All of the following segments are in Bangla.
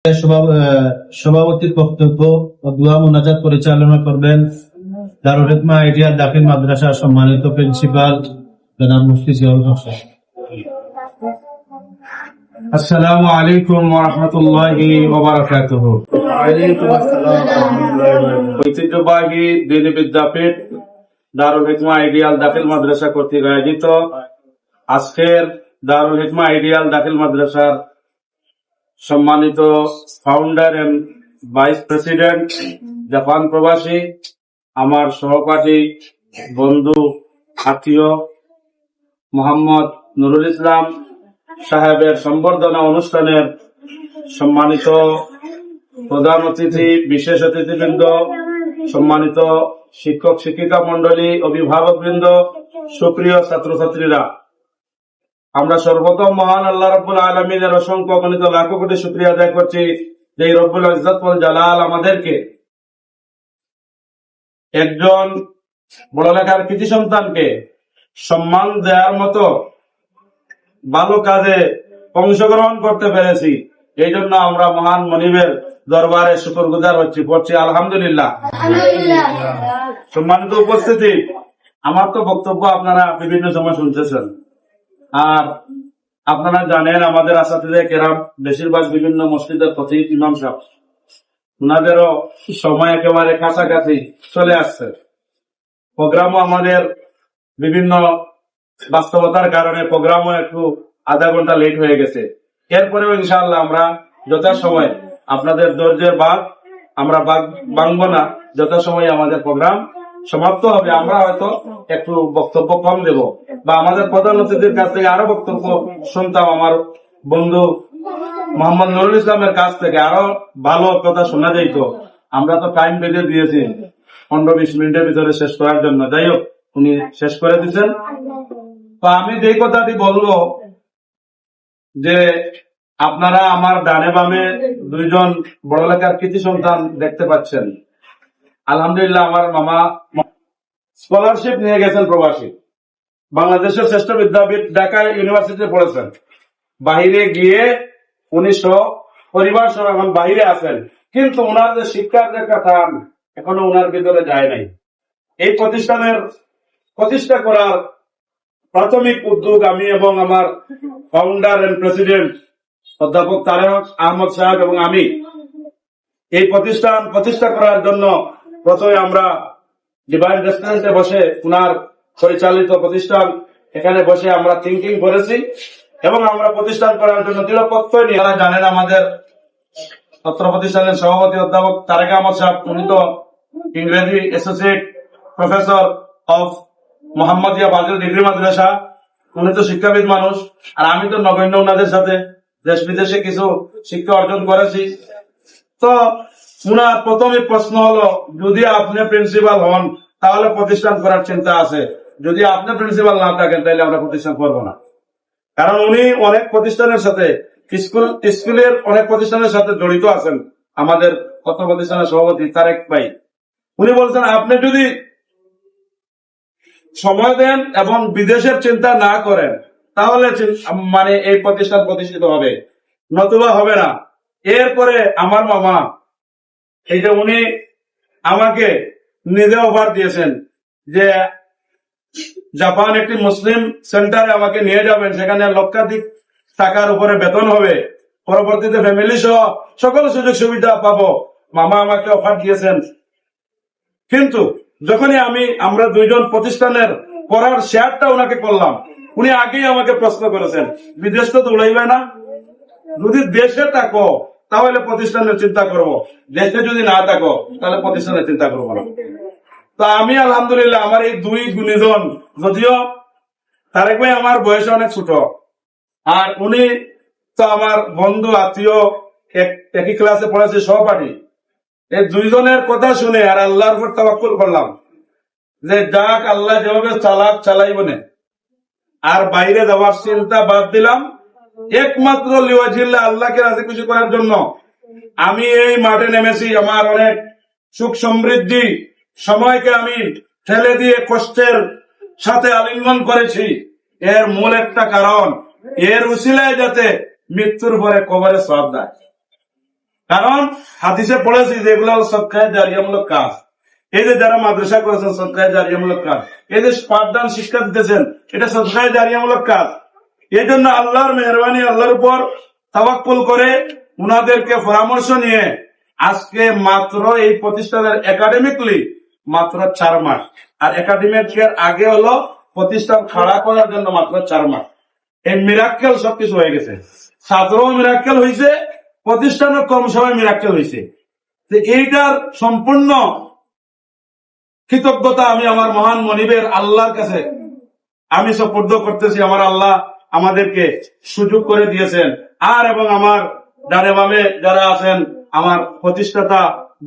সভাপতির বক্তব্য ও দোয়া মোনাজাত পরিচালনা করবেন দারুল হিকমা আইডিয়াল দাখিল মাদ্রাসার সম্মানিত প্রিন্সিপাল জনাব মুফতি জিয়াউল হক সাহেব। আসসালামু আলাইকুম ওয়া রাহমাতুল্লাহি ওয়া বারাকাতুহু। ঐতিহ্যবাহী দিনী বিদ্যাপীঠ দারুল হিকমা আইডিয়াল দাখিল মাদ্রাসা কর্তৃক আয়োজিত আজকের দারুল হিকমা আইডিয়াল দাখিল মাদ্রাসার সম্মানিত founder and vice president Japan প্রবাসী, আমার সহপাঠী বন্ধু আত্মীয় মোহাম্মদ নুরুল ইসলাম সাহেবের সম্বর্ধনা অনুষ্ঠানের সম্মানিত প্রধান অতিথি, বিশেষ অতিথিবৃন্দ, সম্মানিত শিক্ষক শিক্ষিকা মন্ডলী, অভিভাবকবৃন্দ, সুপ্রিয় ছাত্রছাত্রীরা, আমরা সর্বপ্রথম মহান আল্লাহ রাব্বুল আলামিনের অসংখ্য অগণিত লাখো কোটি শুকরিয়া আদায় করছি যে রব্বুল ইজ্জত ওয়াল জালাল আমাদেরকে একজন বড়লেখার কৃতি সন্তানকে সম্মান দেওয়ার মতো ভালো কাজে অংশগ্রহণ করতে পেরেছি। এই জন্য আমরা মহান মনিবের দরবারে শুকরগুজার পড়ছি আলহামদুলিল্লাহ। সম্মানিত উপস্থিতি, আমার তো বক্তব্য আপনারা বিভিন্ন সময় শুনতেছেন, আর আপনারা জানেন আমাদের আসাতিজে কেরাম বেশিরভাগ বিভিন্ন মসজিদের খতিব ইমাম সাহেব, ওনাদেরও সময় একেবারে কাছাকাছি চলে আসছে। প্রোগ্রামও আমাদের বিভিন্ন বাস্তবতার কারণে প্রোগ্রামও একটু আধা ঘন্টা লেট হয়ে গেছে। এরপরেও ইনশাআল্লাহ আমরা যথাসময় আপনাদের ধৈর্যের বাদ আমরা ভাঙবো না, যথাসময় আমাদের প্রোগ্রাম সমাপ্ত হবে। আমরা হয়তো একটু বক্তব্য কম দেব বা আমাদের প্রধান অতিথির কাছ থেকে আরো বক্তব্য শুনতাম, আমার বন্ধু মোহাম্মদ নুরুল ইসলামের কাছ থেকে আরো ভালো কথা শোনা যেত। আমরা তো টাইম বেঁধে দিয়েছি 15-20 মিনিটের ভিতরে শেষ করার জন্য, যাই হোক উনি শেষ করে দিচ্ছেন। তো আমি যেই কথাটি বলবো যে আপনারা আমার ডানে বামে দুইজন বড়লেখার কৃতি সন্তান দেখতে পাচ্ছেন। আলহামদুলিল্লাহ, আমার মামা স্কলারশিপ নিয়ে গেছেন প্রবাসী, বাংলাদেশের শ্রেষ্ঠ বিদ্যাপীঠ ঢাকা ইউনিভার্সিটিতে পড়েছেন। বাহিরে গিয়ে উনি পরিবার সহ এখন বাহিরে আছেন, কিন্তু ওনার যে শিক্ষার যে একটা এখনো ওনার ভিতরে যায় নাই। এই প্রতিষ্ঠানের প্রতিষ্ঠা করার প্রাথমিক উদ্যোগ আমি এবং আমার ফাউন্ডার এন্ড প্রেসিডেন্ট অধ্যাপক তারেক আহমদ সাহেব এবং আমি এই প্রতিষ্ঠান প্রতিষ্ঠা করার জন্য প্রথমে আমরা ডিভাইন রেস্টুরেন্টে বসে উনার পরিচালিত প্রতিষ্ঠান এখানে বসে আমরা থিঙ্কিং করেছি এবং আমরা প্রতিষ্ঠান করার জন্য দৃঢ় প্রত্যয় নিয়ে, যারা জানেন আমাদের ছাত্র প্রতিষ্ঠানের সভাপতি অধ্যাপক তারেক আহমদ সাহেব, উনি তো ইংরেজি অ্যাসোসিয়েট প্রফেসর অফ মোহাম্মদিয়া বাজিল ডিগ্রি মাদ্রাসা, উনি তো শিক্ষাবিদ মানুষ, আর আমি তো নগণ্য ওনাদের সাথে দেশ বিদেশে কিছু শিক্ষা অর্জন করেছি। তো উনার প্রথমে প্রশ্ন হলো, যদি আপনি প্রিন্সিপাল হন তাহলে প্রতিষ্ঠান করার চিন্তা আছে, যদি আপনি প্রিন্সিপাল না থাকেন তাহলে আমরা প্রতিষ্ঠান করবো না। কারণ উনি অনেক প্রতিষ্ঠানের সাথে স্কুলের অনেক প্রতিষ্ঠানের সাথে জড়িত আছেন। আমাদের কত প্রতিষ্ঠানের সভাপতি তারেক ভাই, উনি বলছেন আপনি যদি সময় দেন এবং বিদেশের চিন্তা না করেন তাহলে মানে এই প্রতিষ্ঠান প্রতিষ্ঠিত হবে, নতুবা হবে না। এরপরে আমার মামা এই যে উনি আমাকে নিজে অফার দিয়েছেন যে জাপান একটি মুসলিম সেন্টারে আমাকে নিয়ে যাবেন, সেখানে লক্ষাধিক টাকার উপরে বেতন হবে, পরবর্তীতে ফ্যামিলি সহ সকল সুযোগ সুবিধা পাবো। মামা আমাকে অফার দিয়েছেন, কিন্তু যখনই আমরা দুইজন প্রতিষ্ঠানের করার শেয়ারটা ওনাকে করলাম, উনি আগেই আমাকে প্রশ্ন করেছেন বিদেশ তো উড়াইবে না, যদি দেশে থাকো তাহলে প্রতিষ্ঠানের চিন্তা করবো, দেশে যদি না থাকো তাহলে প্রতিষ্ঠানের চিন্তা করবো না। তো আমি আলহামদুলিল্লাহ আমার এই দুই গুণীজন, যদিও তারেক ভাই আমার বয়সে অনেক ছোট আর উনি তো আমার বন্ধু আত্মীয়, একই ক্লাসে পড়েছে, সহপাঠী, এই দুইজনের কথা শুনে আর আল্লাহর উপর তাওয়াক্কুল করলাম যে যাক আল্লাহ যেভাবে চালাইবনে, আর বাইরে যাওয়ার চিন্তা বাদ দিলাম। একমাত্র লিওয়াজিল্লাহ আল্লাহকে রাজি খুশি করার জন্য আমি এই মাঠে নেমেছি। আমার অনেক সুখ সমৃদ্ধি সময়কে আমি ঠেলে দিয়ে কষ্টের সাথে আলিঙ্গন করেছি। এর মূল একটা কারণ, এর উসিলায় যাতে মৃত্যুর পরে কবরে সওয়াব দেয়। কারণ হাদিসে পড়েছি যে এগুলো হলো সদকায়ে জারিয়ামূলক কাজ। এই যে যারা মাদ্রাসা করেছেন সদকায়ে জারিয়ামূলক কাজ, এই যে পাঠদান শিক্ষা দিতেছেন এটা সদকায়ে জারিয়ামূলক কাজ। এই জন্য আল্লাহর মেহরবানি, আল্লাহর উপর তাওয়াক্কুল করে উনাদেরকে পরামর্শ নিয়ে আজকে মাত্র এই প্রতিষ্ঠানের একাডেমিকলি মাত্র 4 মাস, আর একাডেমিকের আগে হলো প্রতিষ্ঠান খাড়া করার জন্য মাত্র 4 মাস। এই মিরাক্কেল সবকিছু হয়ে গেছে। ছাত্রও মিরাক্কেল হয়েছে, প্রতিষ্ঠানও কম সময় মিরাক্কেল হয়েছে। এইটার সম্পূর্ণ কৃতজ্ঞতা আমি আমার মহান মনিবের আল্লাহর কাছে আমি সুপুর্দ করতেছি। আমার আল্লাহ আমাদেরকে সুযোগ করে দিয়েছেন। আর এবং আমার ডানে বামে যারা আছেন, আমার প্রতিষ্ঠাতা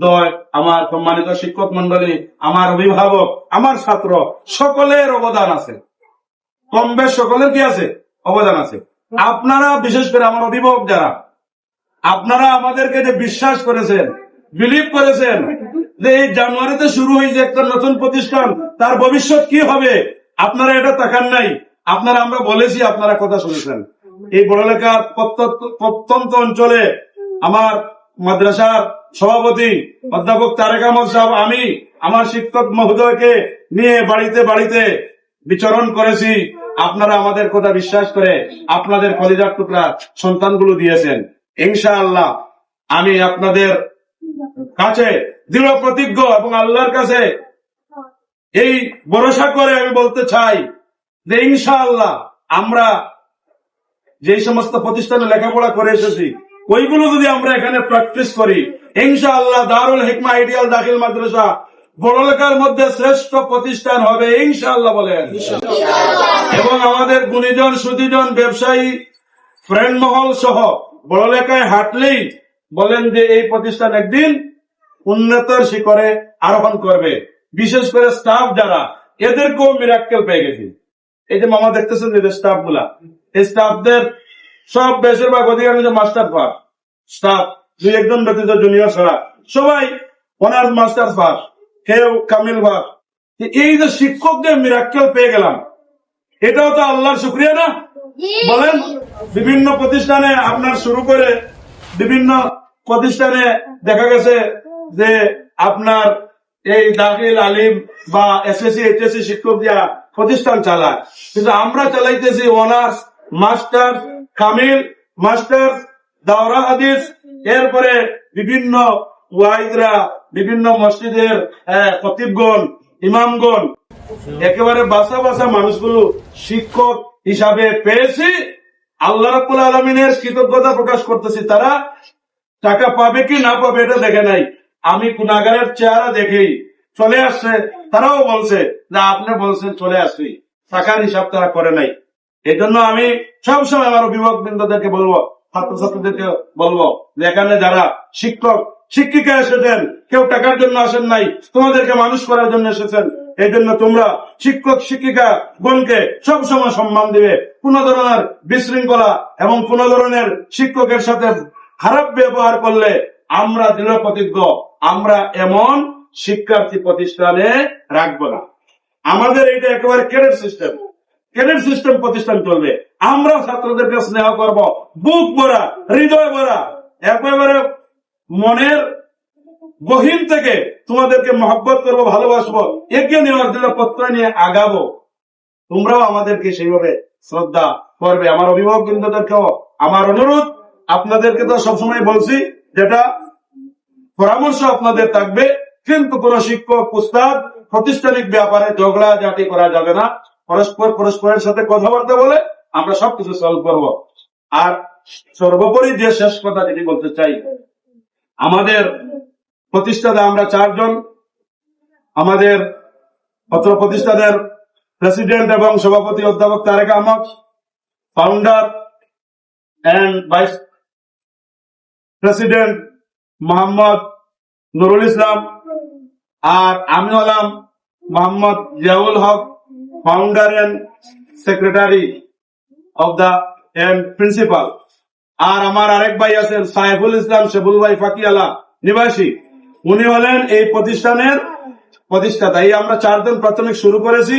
দয়, আমার সম্মানিত শিক্ষক মন্ডলী, আমার অভিভাবক, আমার ছাত্র, সকলের অবদান আছে। কম বেশ সকলের কি আছে? অবদান আছে। আপনারা বিশেষ করে আমার অভিভাবক যারা, আপনারা আমাদেরকে যে বিশ্বাস করেছেন, বিলিভ করেছেন যে এই জানুয়ারিতে শুরু হয়েছে একটা নতুন প্রতিষ্ঠান, তার ভবিষ্যৎ কি হবে, আপনারা এটা তাকান নাই। আপনারা, আমরা বলেছি, আপনারা কথা শুনেছেন। এই বড়লেখার প্রত্যন্ত অঞ্চলে আমার মাদ্রাসার সভাপতি অধ্যাপক তারেক আহমদ সাহেব, আমি আমার শিক্ষক মহোদয়কে নিয়ে বাড়িতে বাড়িতে বিচরণ করেছি। আপনারা আমাদের কথা বিশ্বাস করে আপনাদের কলিজার টুকরা সন্তানগুলো দিয়েছেন। ইনশাআল্লাহ আমি আপনাদের কাছে দৃঢ় প্রতিজ্ঞ এবং আল্লাহর কাছে এই ভরসা করে আমি বলতে চাই যে ইনশাআল্লাহ আমরা যে সমস্ত প্রতিষ্ঠানে লেখাপড়া করে এসেছি ওইগুলো যদি আমরা এখানে প্র্যাকটিস করি, ইনশাআল্লাহ দারুল হিকমা আইডিয়াল দাখিল মাদ্রাসা বড়লেখার মধ্যে শ্রেষ্ঠ প্রতিষ্ঠান হবে ইনশাআল্লাহ বলেন। এবং আমাদের গুণীজন সুদীজন ব্যবসায়ী ফ্রেন্ড মহল সহ বড়লেখায় হাঁটলেই বলেন যে এই প্রতিষ্ঠান একদিন উন্নতর শিখরে আরোহণ করবে। বিশেষ করে স্টাফ যারা, এদেরকেও মিরাক্কেল পেয়ে গেছি। এই যে মামা দেখতেছেন যে স্টাফ গুলা, এই স্টাফদের সব বেশিরভাগ অধিকাংশ মাস্টার পাস স্টাফ, 2-1 ব্যতীত জুনিয়র ছাড়া সবাই অনার্স মাস্টার পাস, কেউ কামিল পাস। এই যে শিক্ষকদের মিরাক্কেল পেয়ে গেলাম, এটাও তো আল্লাহর শুকরিয়া না বলেন। বিভিন্ন প্রতিষ্ঠানে আপনার শুরু করে বিভিন্ন প্রতিষ্ঠানে দেখা গেছে যে আপনার এই দাখিল আলিম বা এসএসসি এইচএসসি শিক্ষক দিয়া প্রতিষ্ঠান চালায়, কিন্তু আমরা চালাইতেছি অনার্স মাস্টার, কামিল মাস্টার, দাওরা হাদিস, এরপরে বিভিন্ন ওয়াইদরা, বিভিন্ন মসজিদের খতিবগণ, ইমামগণ, একেবারে বাসা বাসা মানুষগুলো শিক্ষক হিসাবে পেয়েছি। আল্লাহ রাব্বুল আলামিনের কৃতজ্ঞতা প্রকাশ করতেছি। তারা টাকা পাবে কি না পাবে এটা দেখে নাই, আমি গুনাহগারের চেহারা দেখেই চলে আসছে। তারাও বলছে যে আপনি বলছেন চলে আসছি, টাকার হিসাব তারা করে নাই। এই জন্য আমি সবসময় আমার অভিভাবক বৃন্দদেরকে বলবো, ছাত্রছাত্রীদেরকে বলবো যে এখানে যারা শিক্ষক শিক্ষিকা এসেছেন, কেউ টাকার জন্য আসেন নাই, তোমাদেরকে মানুষ করার জন্য এসেছেন। এই জন্য তোমরা শিক্ষক শিক্ষিকা গণকে সবসময় সম্মান দিবে। কোন ধরনের বিশৃঙ্খলা এবং কোন ধরনের শিক্ষকের সাথে খারাপ ব্যবহার করলে আমরা দৃঢ় প্রতিজ্ঞ, আমরা এমন শিক্ষার্থী প্রতিষ্ঠানে রাখবো না। আমাদের এটা একেবারে ক্যাডেট সিস্টেম, ক্যাডেট সিস্টেম প্রতিষ্ঠান চলবে। আমরা ছাত্রদেরকে স্নেহ করব, বুক ভরা, হৃদয় ভরা, একেবারে মনের গহীন থেকে তোমাদেরকে মহব্বত করবো, ভালোবাসবো, এগিয়ে নেওয়ার জন্য প্রত্যয় নিয়ে আগাবো। তোমরাও আমাদেরকে সেইভাবে শ্রদ্ধা করবে। আমার অভিভাবক বৃন্দদেরকেও আমার অনুরোধ, আপনাদেরকে তো সবসময় বলছি যেটা পরামর্শ আপনাদের থাকবে, কিন্তু কোন শিক্ষক উস্তাদ প্রাতিষ্ঠানিক ব্যাপারে ঝগড়া ঝাঁটি করা যাবে না। পরস্পরের সাথে কথাবার্তা বলে আমরা সবকিছু সলভ করব। আর সর্বোপরি যে শেষ কথা যেটি বলতে চাই, আমাদের প্রতিষ্ঠাতা আমরা 4 জন, আমাদের পত্র প্রতিষ্ঠানের প্রেসিডেন্ট এবং সভাপতি অধ্যাপক Tareq Ahmed, founder and vice president Mohammad Nurul Islam, আর আমি হলাম Mohammad Ziaul Haque, founder and secretary of the and principal. আর আমার আরেক ভাই আছেন সাইফুল ইসলাম শেবুল ভাই ফাকিয়ালা নিবাসী, উনি হলেন এই প্রতিষ্ঠানের প্রতিষ্ঠাতা। এই আমরা 4 জন প্রাথমিক শুরু করেছি।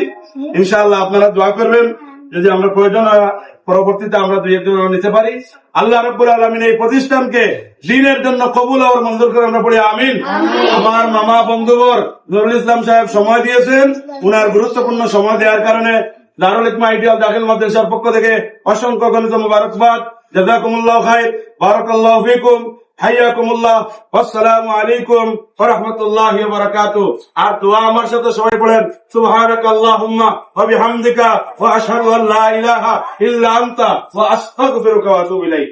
ইনশাআল্লাহ আপনারা দোয়া করবেন, যদি আমরা প্রয়োজন হয় পরবর্তীতে আমরা দুই একজন নিতে পারি। আল্লাহ রাব্বুল আলামিন এই প্রতিষ্ঠানকে দিনের জন্য কবুল আর মঞ্জুর করে আমরা পড়ি আমিন। আমার মামা বন্ধুবর নুরুল ইসলাম সাহেব সময় দিয়েছেন, উনার গুরুত্বপূর্ণ সময় দেওয়ার কারণে দারুল হিকমা আইডিয়াল দাখিল মাদ্রাসার পক্ষ থেকে অসংখ্য গণিত মুবারকবাদ। জাযাকুমুল্লাহু খাইর, বারাকাল্লাহু ফিকুম, হাইয়াকুমুল্লাহ, ওয়াসসালামু আলাইকুম ওয়া রাহমাতুল্লাহি ওয়া বারাকাতুহু। আর দোয়া আমার সাথে সবাই পড়েন, সুবহানাকাল্লাহুম্মা ওয়া বিহামদিকা ওয়া আশহাদু আল্লা ইলাহা ইল্লা আনতা ওয়া আস্তাগফিরুকা ওয়া আতুবু ইলাইক।